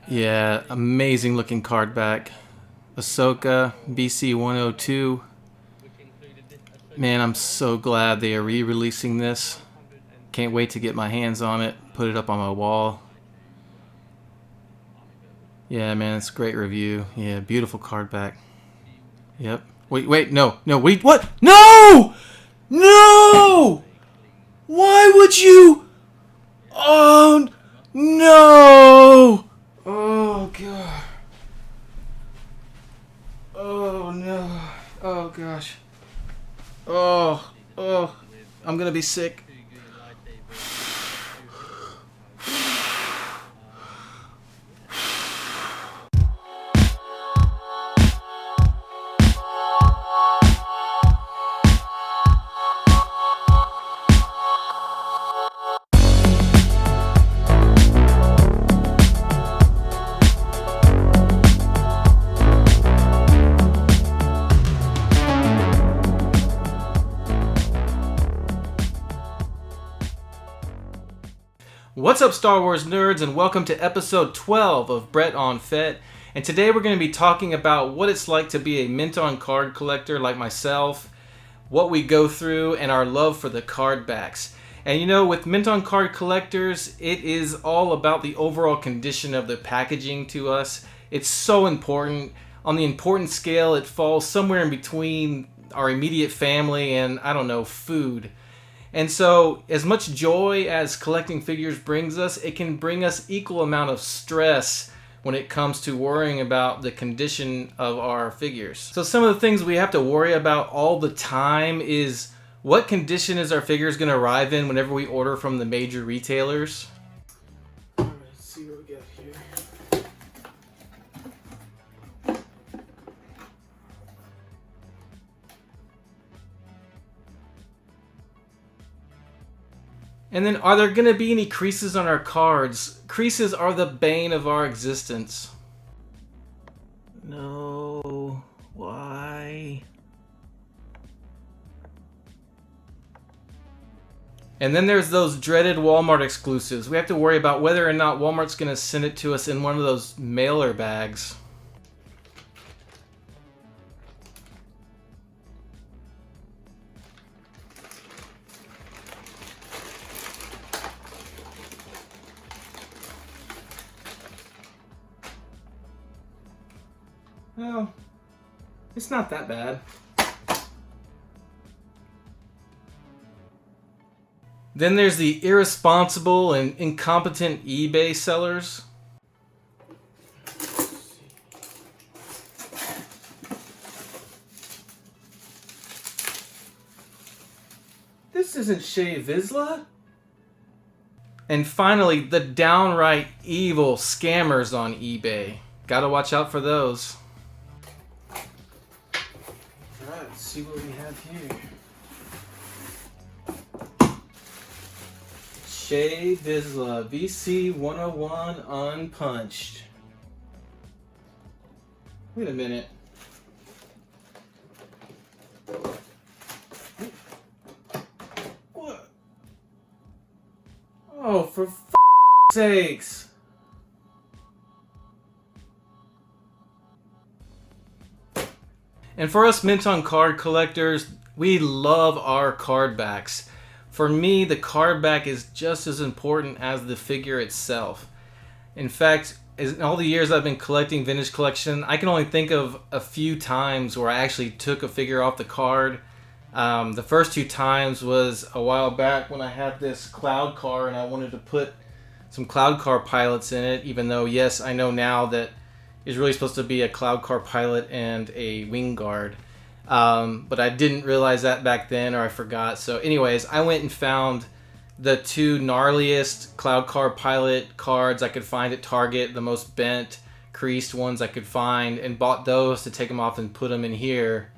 Yeah, amazing looking card back. Ahsoka, BC 102. Man, I'm so glad they are re-releasing this. Can't wait to get my hands on it, put it up on my wall. Yeah, man, it's a great review. Yeah, beautiful card back. Yep. Wait, no, wait, what? No! No! Why would you? Oh, no! Oh, God. Oh, no. Oh, gosh. Oh, I'm gonna be sick. What's up, Star Wars nerds, and welcome to episode 12 of Brett on Fett. And today we're going to be talking about what it's like to be a mint-on card collector like myself, what we go through, and our love for the card backs. And you know, with mint-on card collectors, it is all about the overall condition of the packaging to us. It's so important. On the important scale, it falls somewhere in between our immediate family and, I don't know, food. And so, as much joy as collecting figures brings us, it can bring us equal amount of stress when it comes to worrying about the condition of our figures. So some of the things we have to worry about all the time is what condition is our figures going to arrive in whenever we order from the major retailers? Alright, let's see what we got here. And then, are there going to be any creases on our cards? Creases are the bane of our existence. No. Why? And then there's those dreaded Walmart exclusives. We have to worry about whether or not Walmart's going to send it to us in one of those mailer bags. Well, it's not that bad. Then there's the irresponsible and incompetent eBay sellers. This isn't Shea Vizsla. And finally, the downright evil scammers on eBay. Gotta watch out for those. Alright, let's see what we have here. Shea Vizsla, VC 101 unpunched. Wait a minute. What? Oh, for sakes. And for us mint-on card collectors, we love our card backs. For me, the card back is just as important as the figure itself. In fact, in all the years I've been collecting vintage collection, I can only think of a few times where I actually took a figure off the card. The first two times was a while back when I had this cloud car and I wanted to put some cloud car pilots in it, even though, yes, I know now that it's really supposed to be a cloud car pilot and a wing guard. But I didn't realize that back then, or I forgot. So anyways, I went and found the two gnarliest cloud car pilot cards I could find at Target, the most bent, creased ones I could find, and bought those to take them off and put them in here.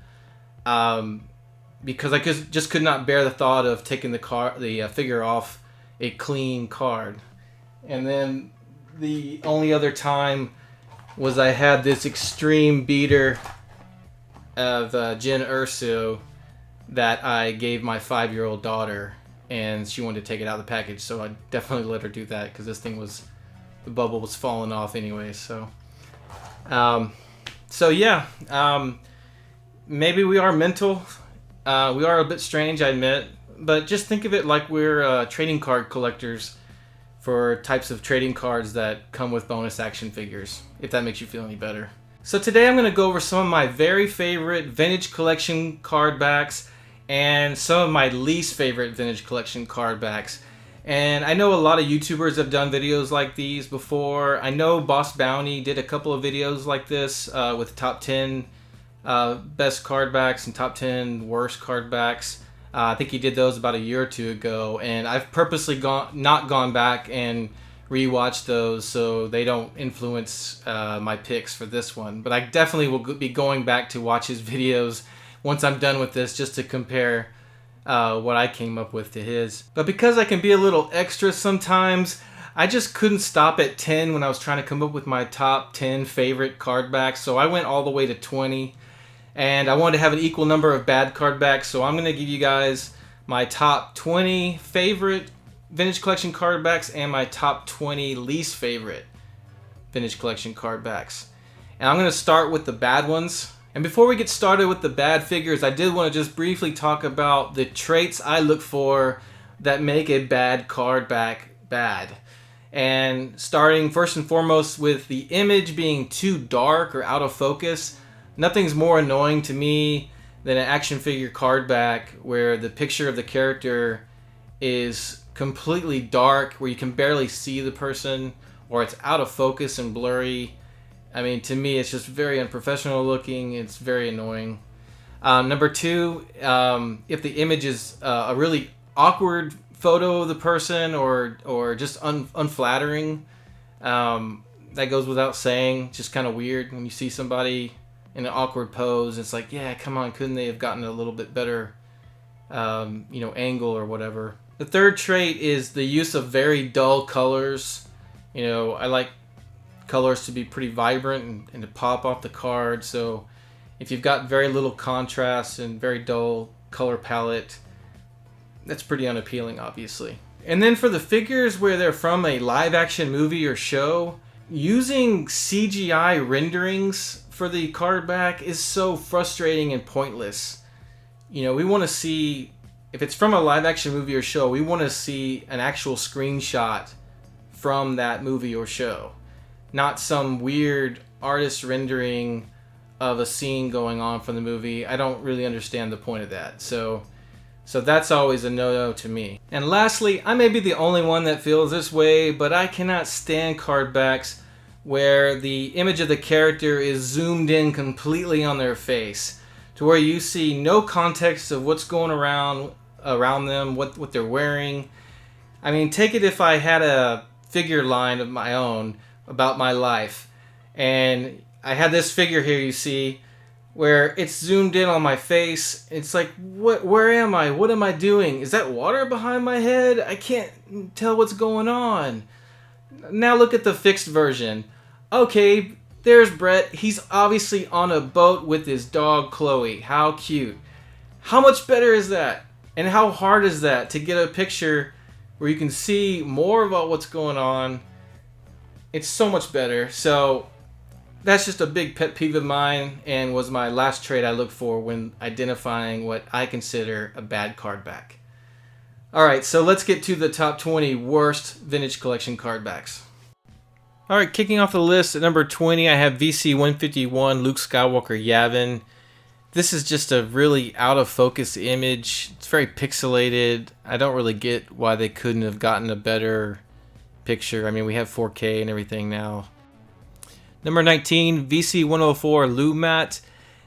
Because I just could not bear the thought of taking the figure off a clean card. And then the only other time was I had this extreme beater of Jyn Erso that I gave my 5-year-old daughter, and she wanted to take it out of the package, so I definitely let her do that because this thing was the bubble was falling off anyway. So yeah, maybe we are mental. We are a bit strange, I admit. But just think of it like we're trading card collectors for types of trading cards that come with bonus action figures, if that makes you feel any better. So today I'm going to go over some of my very favorite vintage collection card backs and some of my least favorite vintage collection card backs. And I know a lot of YouTubers have done videos like these before. I know Boss Bounty did a couple of videos like this with top 10 best card backs and top 10 worst card backs. I think he did those about a year or two ago, and I've purposely not gone back and rewatched those so they don't influence my picks for this one. But I definitely will be going back to watch his videos once I'm done with this, just to compare what I came up with to his. But because I can be a little extra sometimes, I just couldn't stop at 10 when I was trying to come up with my top 10 favorite card backs, so I went all the way to 20. And I wanted to have an equal number of bad card backs, so I'm going to give you guys my top 20 favorite vintage collection card backs and my top 20 least favorite vintage collection card backs. And I'm going to start with the bad ones. And before we get started with the bad figures, I did want to just briefly talk about the traits I look for that make a bad card back bad. And starting first and foremost with the image being too dark or out of focus. Nothing's more annoying to me than an action figure card back where the picture of the character is completely dark, where you can barely see the person, or it's out of focus and blurry. I mean, to me, it's just very unprofessional looking. It's very annoying. Number two, if the image is a really awkward photo of the person or just unflattering, that goes without saying. Just kind of weird when you see somebody in an awkward pose. It's like, yeah, come on, couldn't they have gotten a little bit better, angle or whatever. The third trait is the use of very dull colors. I like colors to be pretty vibrant and to pop off the card. So if you've got very little contrast and very dull color palette, that's pretty unappealing, obviously. And then for the figures where they're from a live action movie or show, using CGI renderings for the card back is so frustrating and pointless. We want to see, if it's from a live action movie or show, we want to see an actual screenshot from that movie or show, not some weird artist rendering of a scene going on from the movie. I don't really understand the point of that. So that's always a no-no to me. And lastly, I may be the only one that feels this way, but I cannot stand card backs where the image of the character is zoomed in completely on their face, to where you see no context of what's going around them, what they're wearing. I mean, take it if I had a figure line of my own about my life, and I had this figure here, you see, where it's zoomed in on my face. It's like, where am I? What am I doing? Is that water behind my head? I can't tell what's going on. Now look at the fixed version. Okay, there's Brett. He's obviously on a boat with his dog Chloe. How cute. How much better is that? And how hard is that to get a picture where you can see more about what's going on? It's so much better. So that's just a big pet peeve of mine, and was my last trait I look for when identifying what I consider a bad card back. Alright, so let's get to the top 20 worst vintage collection card backs. Alright, kicking off the list at number 20, I have VC-151 Luke Skywalker Yavin. This is just a really out of focus image. It's very pixelated. I don't really get why they couldn't have gotten a better picture. I mean, we have 4K and everything now. Number 19, VC-104 Lumat.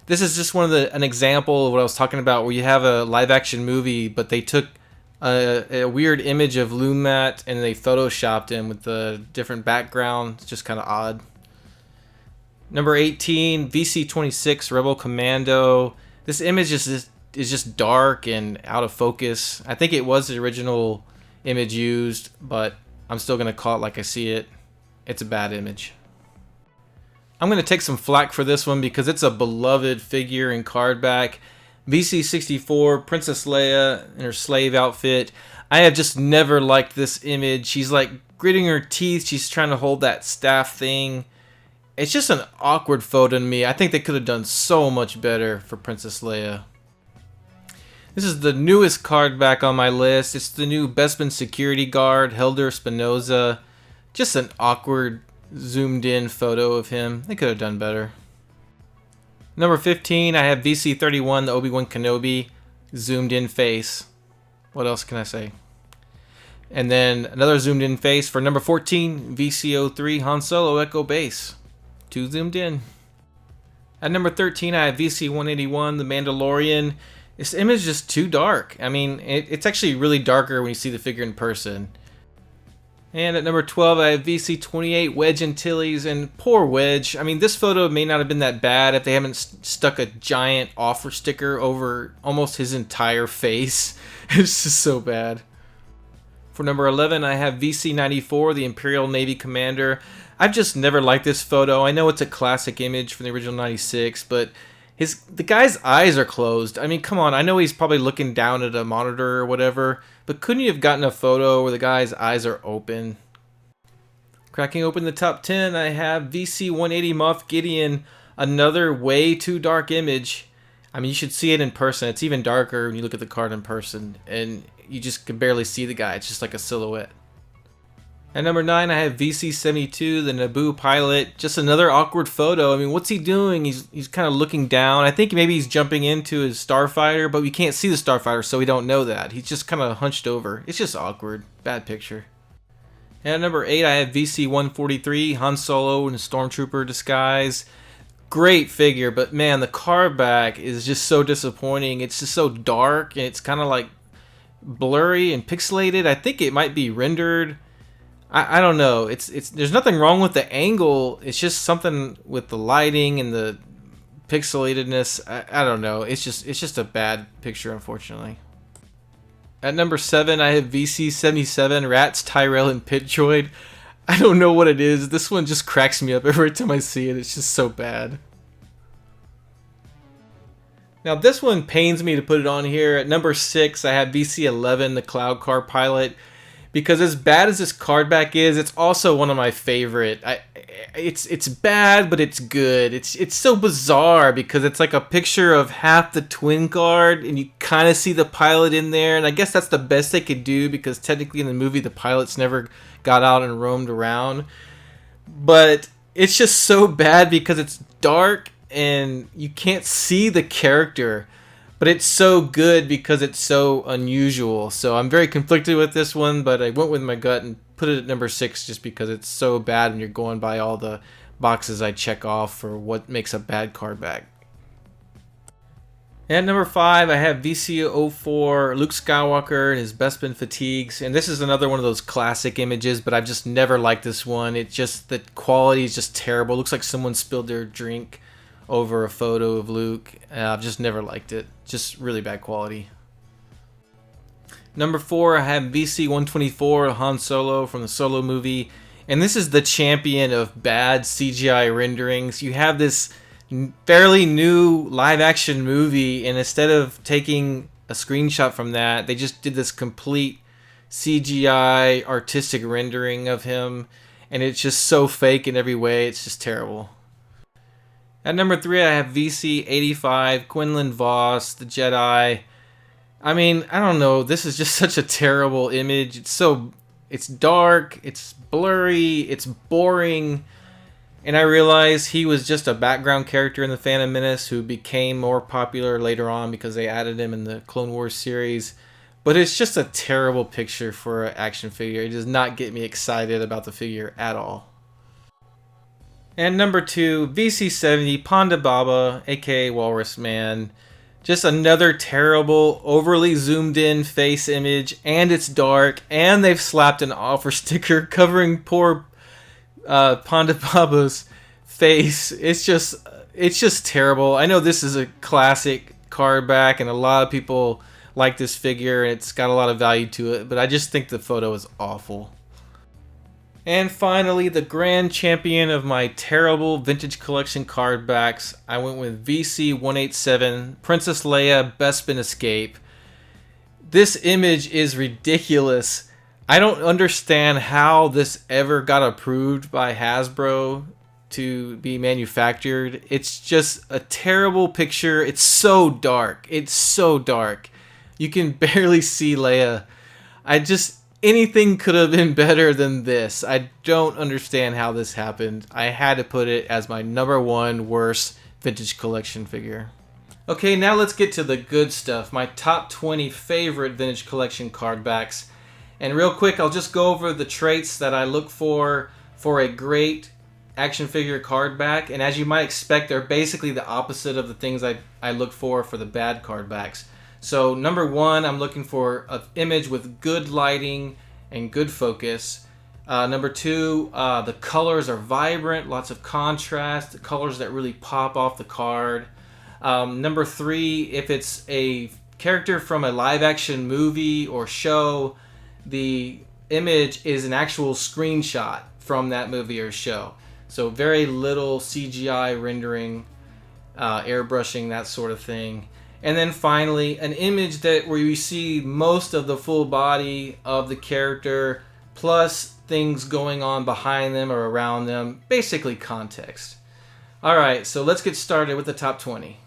This is just an example of what I was talking about, where you have a live action movie, but they took a weird image of Lumat and they photoshopped him with a different background. It's just kind of odd. Number 18, VC-26 Rebel Commando. This image is just dark and out of focus. I think it was the original image used, but I'm still going to call it like I see it. It's a bad image. I'm going to take some flack for this one because it's a beloved figure and card back. VC-64 Princess Leia in her slave outfit. I have just never liked this image. She's like gritting her teeth. She's trying to hold that staff thing. It's just an awkward photo to me. I think they could have done so much better for Princess Leia. This is the newest card back on my list. It's the new Bespin security guard, Helder Spinoza. Just an awkward zoomed in photo of him. They could have done better. Number 15, I have VC31, the Obi-Wan Kenobi, zoomed in face. What else can I say? And then another zoomed in face for number 14, VC03, Han Solo Echo Base. 2 zoomed in. At number 13, I have VC181, the Mandalorian. This image is just too dark. I mean, it's actually really darker when you see the figure in person. And at number 12, I have VC28, Wedge Antilles, and poor Wedge. I mean, this photo may not have been that bad if they haven't stuck a giant offer sticker over almost his entire face. It's just so bad. For number 11, I have VC94, the Imperial Navy Commander. I've just never liked this photo. I know it's a classic image from the original 96, but the guy's eyes are closed. I mean, come on. I know he's probably looking down at a monitor or whatever, but couldn't you have gotten a photo where the guy's eyes are open? Cracking open the top 10, I have VC180 Moff Gideon, another way too dark image. I mean, you should see it in person. It's even darker when you look at the card in person, and you just can barely see the guy. It's just like a silhouette. At number 9, I have VC72, the Naboo pilot. Just another awkward photo. I mean, what's he doing? He's kind of looking down. I think maybe he's jumping into his starfighter, but we can't see the starfighter, so we don't know that. He's just kind of hunched over. It's just awkward. Bad picture. And at number 8, I have VC143, Han Solo in a Stormtrooper disguise. Great figure, but man, the card back is just so disappointing. It's just so dark, and it's kind of like blurry and pixelated. I think it might be rendered. I don't know. There's nothing wrong with the angle. It's just something with the lighting and the pixelatedness. I don't know. It's just a bad picture, unfortunately. At number 7, I have VC77, Rats, Tyrell, and Pitdroid. I don't know what it is. This one just cracks me up every time I see it. It's just so bad. Now this one pains me to put it on here. At number 6, I have VC11, the Cloud Car Pilot. Because as bad as this card back is, it's also one of my favorite. It's bad, but it's good. It's so bizarre because it's like a picture of half the twin card, and you kind of see the pilot in there. And I guess that's the best they could do because technically in the movie the pilots never got out and roamed around. But it's just so bad because it's dark and you can't see the character. But it's so good because it's so unusual. So I'm very conflicted with this one, but I went with my gut and put it at number 6 just because it's so bad and you're going by all the boxes I check off for what makes a bad card back. And at number 5, I have VC04, Luke Skywalker and his Bespin fatigues. And this is another one of those classic images, but I've just never liked this one. It just, the quality is just terrible. It looks like someone spilled their drink over a photo of Luke. I've just never liked it. Just really bad quality. Number 4, I have VC124, Han Solo from the Solo movie. And this is the champion of bad CGI renderings. You have this fairly new live action movie, and instead of taking a screenshot from that, they just did this complete CGI artistic rendering of him. And it's just so fake in every way. It's just terrible. At number 3, I have VC85, Quinlan Voss, the Jedi. I mean, I don't know. This is just such a terrible image. It's dark, it's blurry, it's boring. And I realize he was just a background character in the Phantom Menace who became more popular later on because they added him in the Clone Wars series. But it's just a terrible picture for an action figure. It does not get me excited about the figure at all. And number 2, VC70, Ponda Baba, aka Walrus Man. Just another terrible, overly zoomed in face image, and it's dark, and they've slapped an offer sticker covering poor Ponda Baba's face. It's just terrible. I know this is a classic card back, and a lot of people like this figure, and it's got a lot of value to it, but I just think the photo is awful. And finally, the grand champion of my terrible vintage collection card backs, I went with VC187, Princess Leia Bespin Escape. This image is ridiculous. I don't understand how this ever got approved by Hasbro to be manufactured. It's just a terrible picture. It's so dark. It's so dark. You can barely see Leia. Anything could have been better than this. I don't understand how this happened. I had to put it as my #1 worst vintage collection figure. Okay, now let's get to the good stuff. My top 20 favorite vintage collection card backs. And real quick, I'll just go over the traits that I look for a great action figure card back. And as you might expect, they're basically the opposite of the things I look for the bad card backs. So #1, I'm looking for an image with good lighting and good focus. #2, the colors are vibrant, lots of contrast, the colors that really pop off the card. #3, if it's a character from a live action movie or show, the image is an actual screenshot from that movie or show. So very little CGI rendering, airbrushing, that sort of thing. And then finally, an image where you see most of the full body of the character, plus things going on behind them or around them, basically context. Alright, so let's get started with the top 20.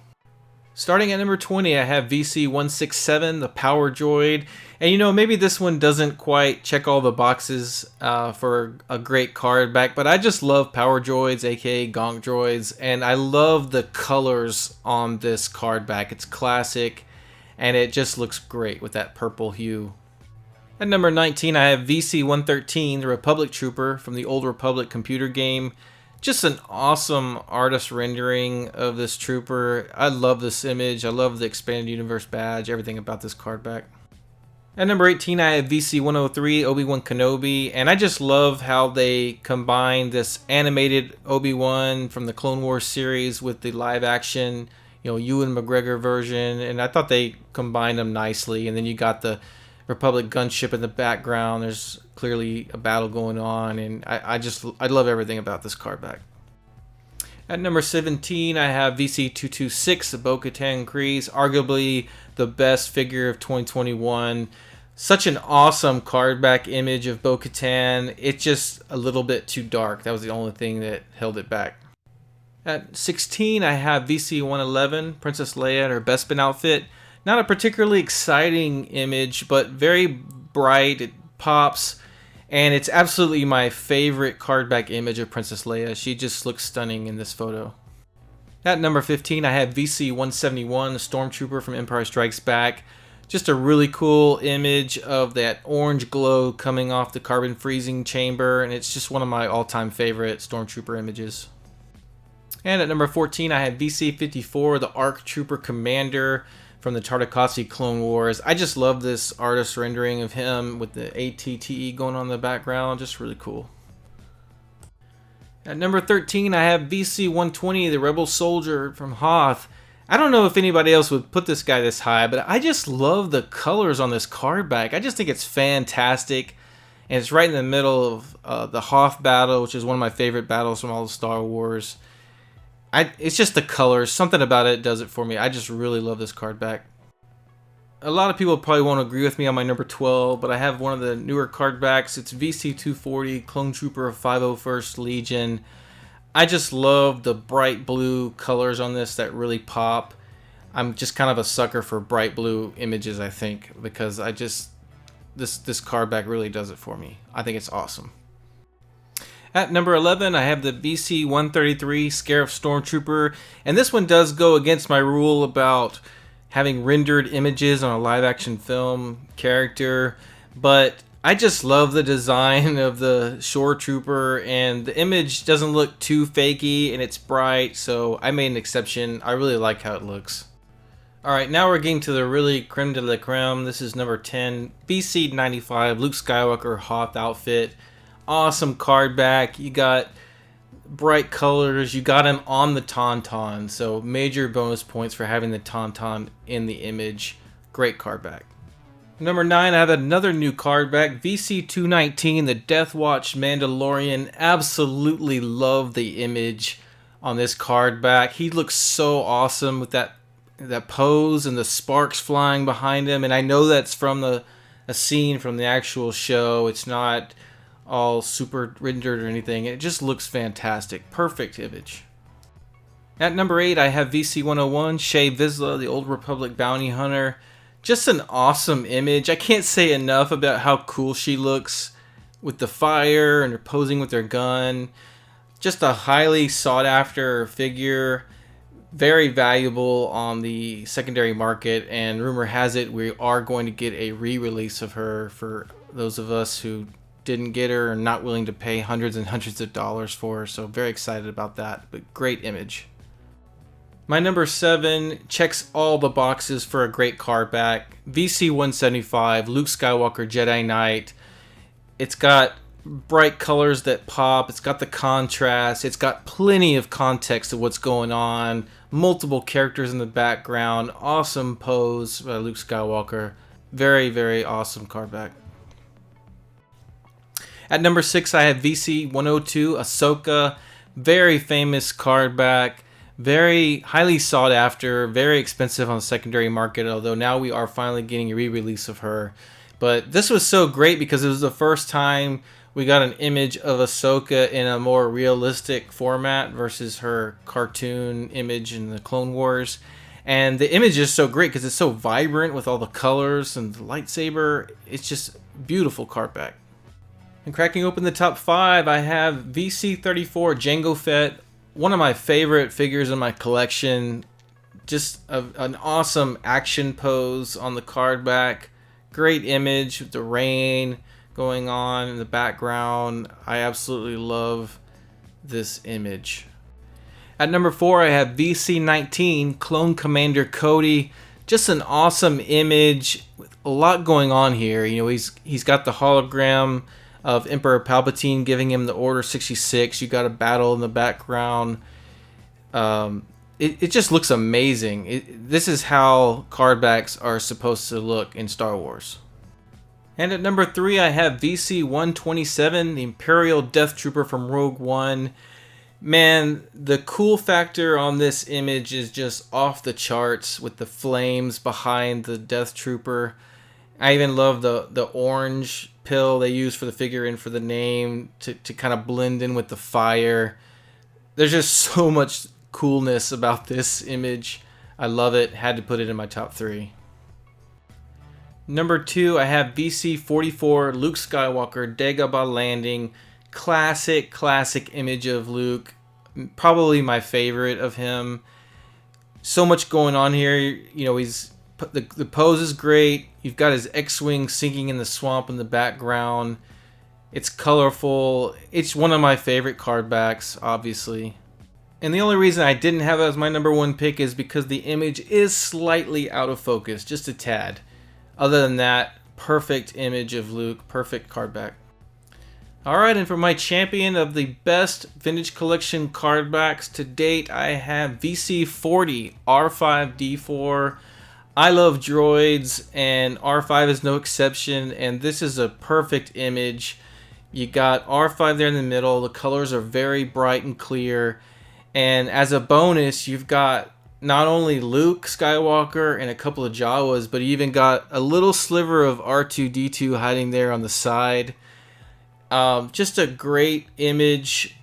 Starting at number 20, I have VC167, the Power Droid. And maybe this one doesn't quite check all the boxes for a great card back, but I just love Power Droids, aka Gonk Droids, and I love the colors on this card back. It's classic, and it just looks great with that purple hue. At number 19, I have VC113, the Republic Trooper from the Old Republic computer game. Just an awesome artist rendering of this trooper. I love this image. I love the Expanded Universe badge, everything about this card back. At number 18, I have VC103, Obi-Wan Kenobi, and I just love how they combine this animated Obi-Wan from the Clone Wars series with the live action, Ewan McGregor version, and I thought they combined them nicely. And then you got the Republic gunship in the background. There's clearly a battle going on, and I love everything about this card back. At number 17, I have VC226, the Bo-Katan Kryze, arguably the best figure of 2021. Such an awesome card back image of Bo-Katan. It's just a little bit too dark. That was the only thing that held it back. At 16, I have VC111, Princess Leia in her Bespin outfit. Not a particularly exciting image, but very bright. It pops, and it's absolutely my favorite card back image of Princess Leia. She just looks stunning in this photo. At number 15, I have VC171, the Stormtrooper from Empire Strikes Back. Just a really cool image of that orange glow coming off the carbon freezing chamber, and it's just one of my all-time favorite Stormtrooper images. And at number 14, I have VC54, the ARC Trooper Commander from the Tartakovsky Clone Wars. I just love this artist rendering of him with the ATTE going on in the background. Just really cool. At number 13, I have VC120, the Rebel Soldier from Hoth. I don't know if anybody else would put this guy this high, but I just love the colors on this card back. I just think it's fantastic. And it's right in the middle of the Hoth battle, which is one of my favorite battles from all the Star Wars. It's just the colors. Something about it does it for me. I just really love this card back. A lot of people probably won't agree with me on my number 12, but I have one of the newer card backs. It's VC240, Clone Trooper of 501st Legion. I just love the bright blue colors on this that really pop. I'm just kind of a sucker for bright blue images, I think, because this card back really does it for me. I think it's awesome. At number 11, I have the VC133 Scarif Stormtrooper, and this one does go against my rule about having rendered images on a live-action film character, but I just love the design of the Shore Trooper, and the image doesn't look too fakey, and it's bright, so I made an exception. I really like how it looks. Alright, now we're getting to the really creme de la creme. This is number 10, VC95 Luke Skywalker Hoth outfit. Awesome card back. You got bright colors. You got him on the Tauntaun, so major bonus points for having the Tauntaun in the image. Great card back. Number 9, I have another new card back, VC219, the Death Watch Mandalorian. Absolutely love the image on this card back. He looks so awesome with that pose and the sparks flying behind him, and I know that's from the a scene from the actual show. It's not all super rendered or anything. It just looks fantastic. Perfect image. At number 8, I have VC101, Shae Vizsla, the Old Republic bounty hunter. Just an awesome image. I can't say enough about how cool she looks with the fire and her posing with her gun. Just a highly sought after figure. Very valuable on the secondary market, and rumor has it we are going to get a re-release of her for those of us who didn't get her and not willing to pay hundreds and hundreds of dollars for her. So very excited about that, but great image. My number 7 checks all the boxes for a great card back. VC175, Luke Skywalker Jedi Knight. It's got bright colors that pop. It's got the contrast. It's got plenty of context of what's going on. Multiple characters in the background. Awesome pose by Luke Skywalker. Very, very awesome card back. At number 6, I have VC102, Ahsoka. Very famous card back. Very highly sought after, very expensive on the secondary market, although now we are finally getting a re-release of her. But this was so great because it was the first time we got an image of Ahsoka in a more realistic format versus her cartoon image in the Clone Wars. And the image is so great because it's so vibrant with all the colors and the lightsaber. It's just beautiful card back. And cracking open the top 5, I have VC34 Jango Fett. One of my favorite figures in my collection. Just an awesome action pose on the card back. Great image with the rain going on in the background. I absolutely love this image. At number 4, I have VC19 Clone Commander Cody. Just an awesome image with a lot going on here. You know, he's got the hologram of Emperor Palpatine giving him the Order 66. You got a battle in the background. It just looks amazing. This is how card backs are supposed to look in Star Wars. And at number 3, I have VC127, the Imperial Death Trooper from Rogue One. Man, the cool factor on this image is just off the charts with the flames behind the Death Trooper. I even love the orange pill they use for the figure and for the name to kind of blend in with the fire. There's just so much coolness about this image. I love it. Had to put it in my top 3. Number 2, I have VC44 Luke Skywalker Dagobah Landing. Classic image of Luke. Probably my favorite of him. So much going on here. You know, the pose is great. You've got his X-Wing sinking in the swamp in the background. It's colorful. It's one of my favorite card backs, obviously. And the only reason I didn't have it as my number 1 pick is because the image is slightly out of focus, just a tad. Other than that, perfect image of Luke, perfect card back. Alright, and for my champion of the best vintage collection card backs to date, I have VC40 R5D4. I love droids, and R5 is no exception, and this is a perfect image. You got R5 there in the middle. The colors are very bright and clear, and as a bonus, you've got not only Luke Skywalker and a couple of Jawas, but you even got a little sliver of R2-D2 hiding there on the side. Just a great image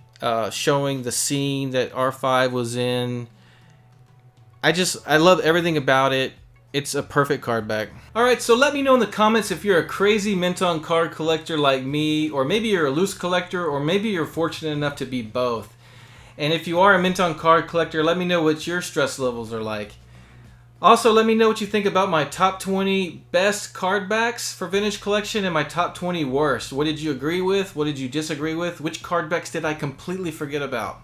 showing the scene that R5 was in. I love everything about it. It's a perfect card back. Alright, so let me know in the comments if you're a crazy mint-on card collector like me, or maybe you're a loose collector, or maybe you're fortunate enough to be both. And if you are a mint-on card collector, let me know what your stress levels are like. Also, let me know what you think about my top 20 best card backs for vintage collection and my top 20 worst. What did you agree with? What did you disagree with? Which card backs did I completely forget about?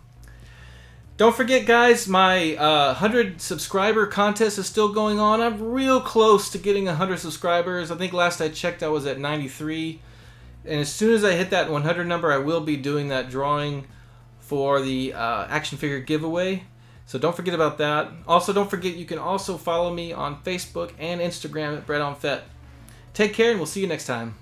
Don't forget, guys, my 100 subscriber contest is still going on. I'm real close to getting 100 subscribers. I think last I checked I was at 93. And as soon as I hit that 100 number, I will be doing that drawing for the action figure giveaway. So don't forget about that. Also, don't forget you can also follow me on Facebook and Instagram at brettonfett. Take care, and we'll see you next time.